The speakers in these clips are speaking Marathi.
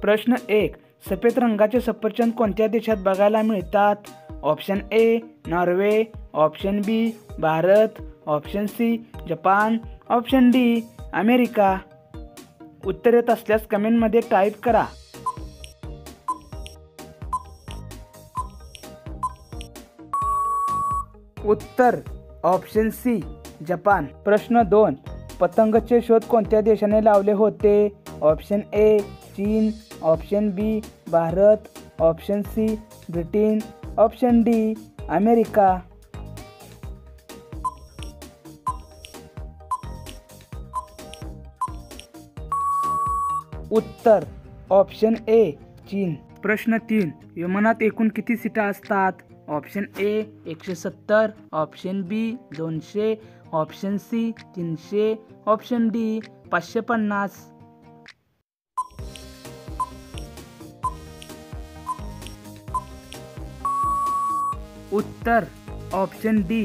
प्रश्न 1. सफेद रंगाचे सफरचंद कोणत्या देशात बघायला मिळतात? Option A Norway, option B Bharat, option C Japan, option D America. उत्तर येत असल्यास कमेंटमध्ये टाईप करा. उत्तर ऑप्शन सी जपान. प्रश्न 2. पतंगचे शोध कोणत्या देशाने लावले होते? ऑप्शन ए चीन, option B Bharat, option C Britain, option D America. उत्तर ऑप्शन ए चीन. प्रश्न 3. विमानात एकूण किती सीटा असतात? Option A 170, option B 200, option C 300, option D 550. उत्तर ऑप्शन डी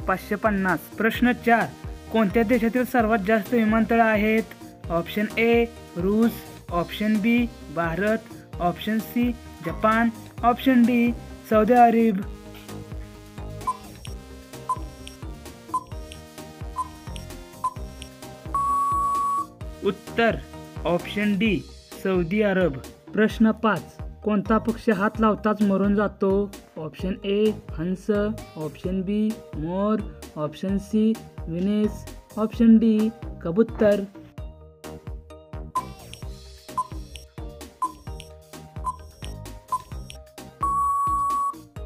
550. प्रश्न 4. कोणत्या देशातील सर्वात जास्त विमानतळ आहेत? ऑप्शन ए रूस, option B Bharat, option C Japan, option D Saudi Arab. उत्तर ऑप्शन डी सौदी अरब. प्रश्न 5. कोणता पक्षी हात लावताच मरून जातो? ऑप्शन ए हंस, ऑप्शन बी मोर, ऑप्शन सी विनेस, ऑप्शन डी कबूतर.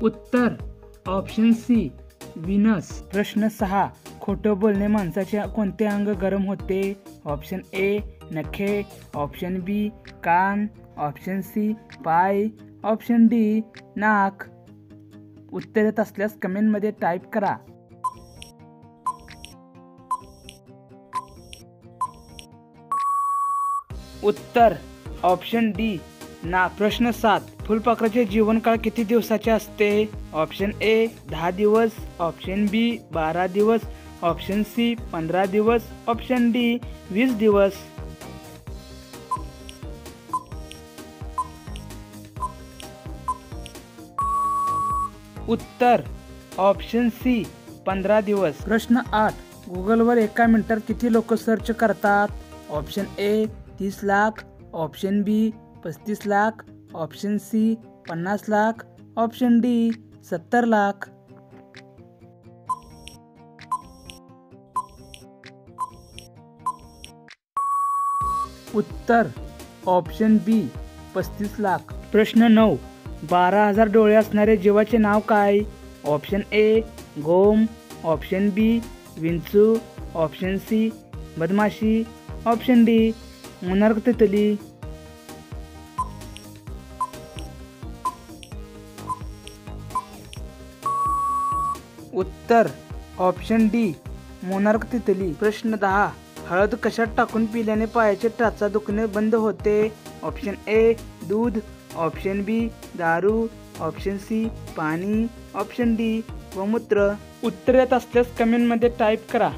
उत्तर ऑप्शन सी विनस. प्रश्न 6. खोटं बोलणे माणसाचे कोणते अंग गरम होते? ऑप्शन ए नखे, ऑप्शन बी कान, ऑप्शन सी पाय, ऑप्शन डी नाक. उत्तर येत असल्यास कमेंटमध्ये टाईप करा. उत्तर ऑप्शन डी ना. प्रश्न 7. फुलपाखराचे जीवनकाळ किती दिवसाचे असते? ऑप्शन ए 10 दिवस, ऑप्शन बी 12 दिवस, ऑप्शन सी 15 दिवस, ऑप्शन डी 20 दिवस. उत्तर ऑप्शन सी 15 दिवस. प्रश्न 8. गुगलवर एका मिनिटात किती लोक सर्च करतात? Option A 30 lakh, option B 35 lakh, option C 50 lakh, option D 70 lakh. उत्तर ऑप्शन बी 35 लाख. प्रश्न 9. 12,000 डोळे असणारे जीवाचे नाव काय? ऑप्शन ए गोम, ऑप्शन बी विंचू, ऑप्शन सी मधमाशी, ऑप्शन डी मोनार्क तितली. उत्तर ऑप्शन डी मोनार्क तितली. प्रश्न 10. हळद कशात टाकून पिल्याने पायाचे टाचा दुखणे बंद होते? ऑप्शन ए दूध, ऑप्शन बी दारू, ऑप्शन सी पाणी, ऑप्शन डी गोमूत्र. उत्तर येत असल्यास कमेंटमध्ये टाईप करा.